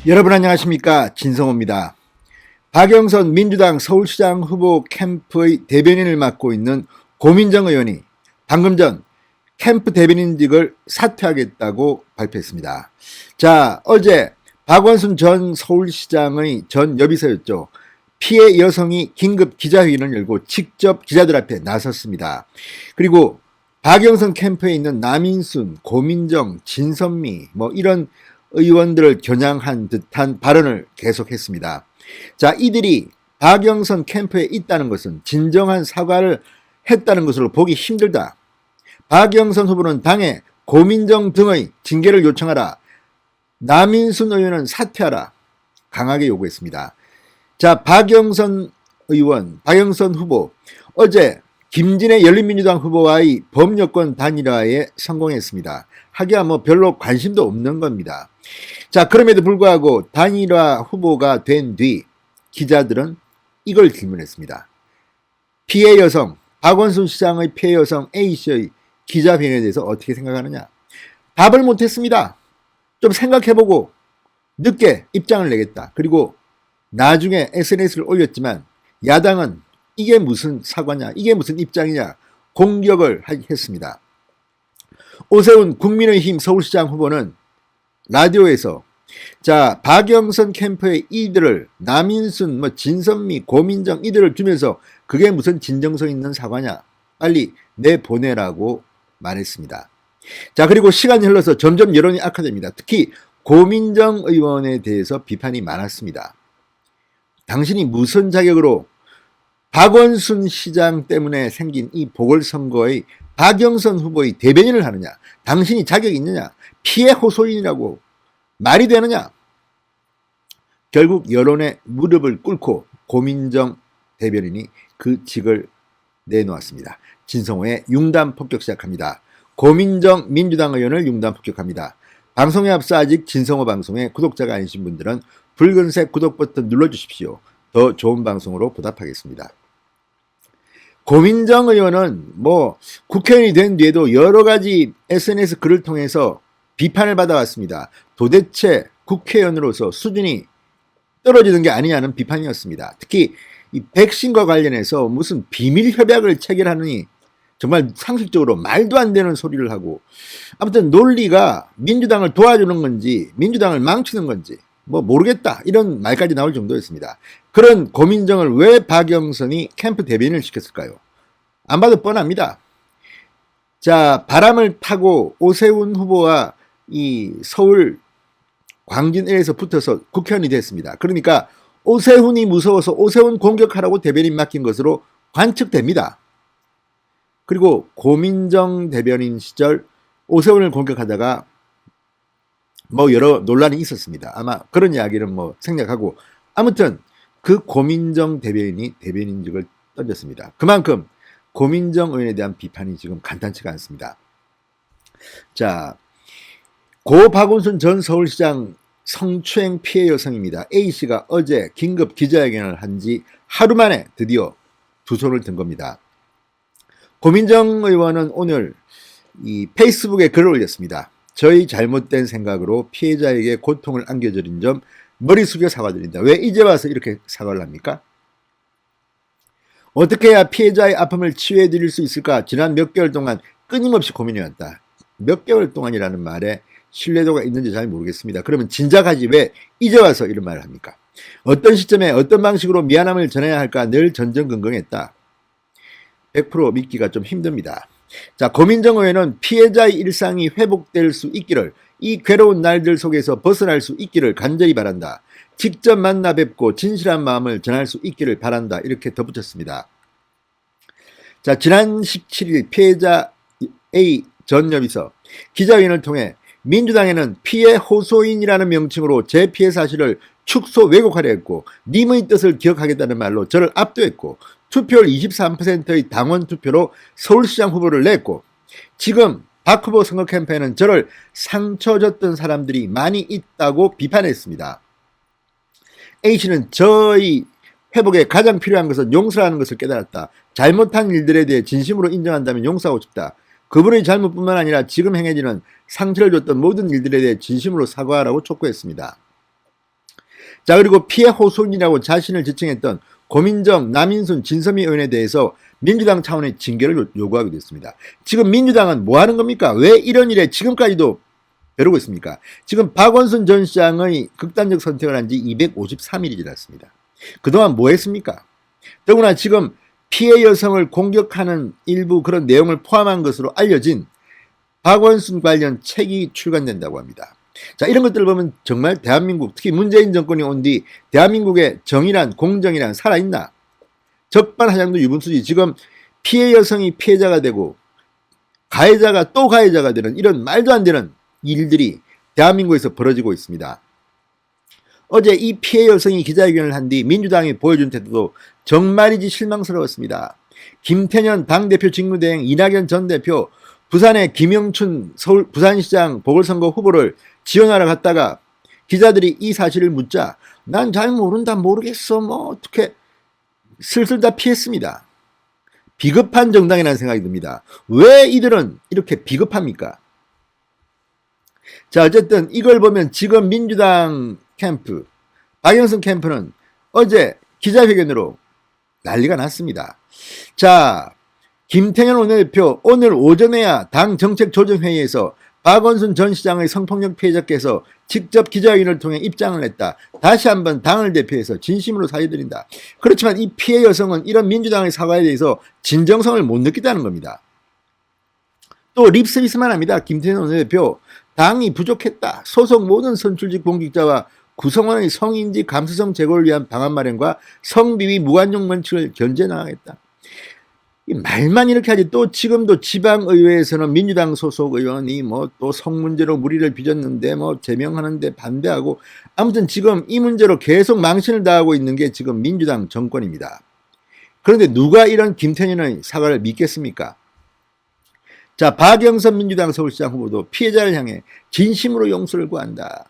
여러분 안녕하십니까, 진성호입니다. 박영선 민주당 서울시장 후보 캠프의 대변인을 맡고 있는 고민정 의원이 방금 전 캠프 대변인직을 사퇴하겠다고 발표했습니다. 자, 어제 박원순 전 서울시장의 전 여비서였죠. 피해 여성이 긴급 기자회견을 열고 직접 기자들 앞에 나섰습니다. 그리고 박영선 캠프에 있는 남인순, 고민정, 진선미 이런 의원들을 겨냥한 듯한 발언을 계속했습니다. 자, 이들이 박영선 캠프에 있다는 것은 진정한 사과를 했다는 것으로 보기 힘들다. 박영선 후보는 당에 고민정 등의 징계를 요청하라. 남인순 의원은 사퇴하라. 강하게 요구했습니다. 자, 박영선 의원, 박영선 후보 어제 김진애 열린민주당 후보와의 범여권 단일화에 성공했습니다. 하기야 별로 관심도 없는 겁니다. 자, 그럼에도 불구하고 단일화 후보가 된 뒤 기자들은 이걸 질문했습니다. 피해 여성, 박원순 시장의 피해 여성 A씨의 기자회견에 대해서 어떻게 생각하느냐? 답을 못했습니다. 좀 생각해보고 늦게 입장을 내겠다. 그리고 나중에 SNS를 올렸지만 야당은 이게 무슨 사과냐, 이게 무슨 입장이냐 공격을 했습니다. 오세훈 국민의힘 서울시장 후보는 라디오에서 자, 박영선 캠프의 이들을 남인순, 진선미, 고민정 이들을 주면서 그게 무슨 진정성 있는 사과냐, 빨리 내보내라고 말했습니다. 자, 그리고 시간이 흘러서 점점 여론이 악화됩니다. 특히 고민정 의원에 대해서 비판이 많았습니다. 당신이 무슨 자격으로 박원순 시장 때문에 생긴 이 보궐선거의 박영선 후보의 대변인을 하느냐? 당신이 자격이 있느냐? 피해 호소인이라고 말이 되느냐? 결국 여론의 무릎을 꿇고 고민정 대변인이 그 직을 내놓았습니다. 진성호의 융단 폭격 시작합니다. 고민정 민주당 의원을 융단 폭격합니다. 방송에 앞서 아직 진성호 방송에 구독자가 아니신 분들은 붉은색 구독 버튼 눌러주십시오. 더 좋은 방송으로 보답하겠습니다. 고민정 의원은 국회의원이 된 뒤에도 여러 가지 SNS 글을 통해서 비판을 받아왔습니다. 도대체 국회의원으로서 수준이 떨어지는 게 아니냐는 비판이었습니다. 특히 이 백신과 관련해서 무슨 비밀 협약을 체결하느니 정말 상식적으로 말도 안 되는 소리를 하고, 아무튼 논리가 민주당을 도와주는 건지 민주당을 망치는 건지 모르겠다 이런 말까지 나올 정도였습니다. 그런 고민정을 왜 박영선이 캠프 대변인을 시켰을까요? 안 봐도 뻔합니다. 자, 바람을 타고 오세훈 후보와 이 서울 광진 1에서 붙어서 국회의원이 됐습니다. 그러니까 오세훈이 무서워서 오세훈 공격하라고 대변인 맡긴 것으로 관측됩니다. 그리고 고민정 대변인 시절 오세훈을 공격하다가 여러 논란이 있었습니다. 아마 그런 이야기는 생략하고, 아무튼 그 고민정 대변인이 대변인직을 던졌습니다. 그만큼 고민정 의원에 대한 비판이 지금 간단치가 않습니다. 자, 고 박원순 전 서울시장 성추행 피해 여성입니다. A씨가 어제 긴급 기자회견을 한 지 하루 만에 드디어 두 손을 든 겁니다. 고민정 의원은 오늘 이 페이스북에 글을 올렸습니다. 저희 잘못된 생각으로 피해자에게 고통을 안겨드린 점 머리 숙여 사과드린다. 왜 이제 와서 이렇게 사과를 합니까? 어떻게 해야 피해자의 아픔을 치유해드릴 수 있을까? 지난 몇 개월 동안 끊임없이 고민해왔다. 몇 개월 동안이라는 말에 신뢰도가 있는지 잘 모르겠습니다. 그러면 진작하지 왜 이제 와서 이런 말을 합니까? 어떤 시점에 어떤 방식으로 미안함을 전해야 할까 늘 전전긍긍했다. 100% 믿기가 좀 힘듭니다. 자, 고민정 의원은 피해자의 일상이 회복될 수 있기를, 이 괴로운 날들 속에서 벗어날 수 있기를 간절히 바란다. 직접 만나 뵙고 진실한 마음을 전할 수 있기를 바란다. 이렇게 덧붙였습니다. 자, 지난 17일 피해자 A 전 여비서 기자회견을 통해 민주당에는 피해 호소인이라는 명칭으로 제 피해 사실을 축소 왜곡하려 했고, 님의 뜻을 기억하겠다는 말로 저를 압도했고, 투표율 23%의 당원 투표로 서울시장 후보를 냈고, 지금 박 후보 선거 캠페인은 저를 상처 줬던 사람들이 많이 있다고 비판했습니다. A씨는 저의 회복에 가장 필요한 것은 용서라는 것을 깨달았다. 잘못한 일들에 대해 진심으로 인정한다면 용서하고 싶다. 그분의 잘못뿐만 아니라 지금 행해지는 상처를 줬던 모든 일들에 대해 진심으로 사과하라고 촉구했습니다. 자, 그리고 피해 호소인이라고 자신을 지칭했던 고민정, 남인순, 진섬희 의원에 대해서 민주당 차원의 징계를 요구하게 됐습니다. 지금 민주당은 뭐 하는 겁니까? 왜 이런 일에 지금까지도 벼르고 있습니까? 지금 박원순 전 시장의 극단적 선택을 한 지 253일이 지났습니다. 그동안 뭐 했습니까? 더구나 지금 피해 여성을 공격하는 일부 그런 내용을 포함한 것으로 알려진 박원순 관련 책이 출간된다고 합니다. 자, 이런 것들을 보면 정말 대한민국, 특히 문재인 정권이 온 뒤 대한민국의 정의란, 공정이란 살아있나? 적반하장도 유분수지. 지금 피해 여성이 피해자가 되고 가해자가 또 가해자가 되는 이런 말도 안 되는 일들이 대한민국에서 벌어지고 있습니다. 어제 이 피해 여성이 기자회견을 한 뒤 민주당이 보여준 태도도 정말이지 실망스러웠습니다. 김태년 당대표 직무대행, 이낙연 전 대표, 부산의 김영춘 서울 부산시장 보궐선거 후보를 지원하러 갔다가 기자들이 이 사실을 묻자 난 잘 모른다, 모르겠어, 뭐 어떻게 슬슬 다 피했습니다. 비겁한 정당이라는 생각이 듭니다. 왜 이들은 이렇게 비겁합니까? 자, 어쨌든 이걸 보면 지금 민주당 캠프, 박영선 캠프는 어제 기자회견으로 난리가 났습니다. 자, 김태년 원내대표 오늘 오전에야 당 정책조정회의에서 박원순 전 시장의 성폭력 피해자께서 직접 기자회견을 통해 입장을 냈다. 다시 한번 당을 대표해서 진심으로 사죄드린다. 그렇지만 이 피해 여성은 이런 민주당의 사과에 대해서 진정성을 못 느끼다는 겁니다. 또 립서비스만 합니다. 김태년 원내대표 당이 부족했다. 소속 모든 선출직 공직자와 구성원의 성인지 감수성 제고를 위한 방안 마련과 성비위 무관용 원칙을 견제 나가겠다. 말만 이렇게 하지 또 지금도 지방의회에서는 민주당 소속 의원이 뭐 또 성문제로 무리를 빚었는데 뭐 제명하는데 반대하고 아무튼 지금 이 문제로 계속 망신을 당하고 있는 게 지금 민주당 정권입니다. 그런데 누가 이런 김태년의 사과를 믿겠습니까? 자, 박영선 민주당 서울시장 후보도 피해자를 향해 진심으로 용서를 구한다.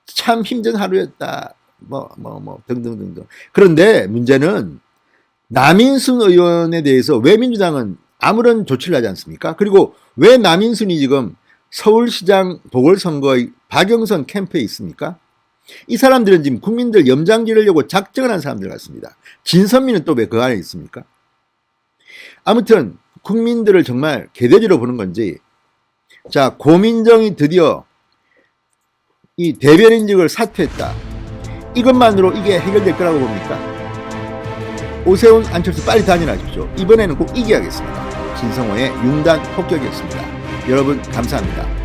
참 힘든 하루였다. 등등등등. 그런데 문제는 남인순 의원에 대해서 왜 민주당은 아무런 조치를 하지 않습니까? 그리고 왜 남인순이 지금 서울시장 보궐선거의 박영선 캠프에 있습니까? 이 사람들은 지금 국민들 염장 지르려고 작정을 한 사람들 같습니다. 진선미는 또 왜 그 안에 있습니까? 아무튼 국민들을 정말 개돼지로 보는 건지, 자, 고민정이 드디어 이 대변인직을 사퇴했다. 이것만으로 이게 해결될 거라고 봅니까? 오세훈, 안철수 빨리 단일하십시오. 이번에는 꼭 이겨야겠습니다. 진성호의 융단 폭격이었습니다. 여러분 감사합니다.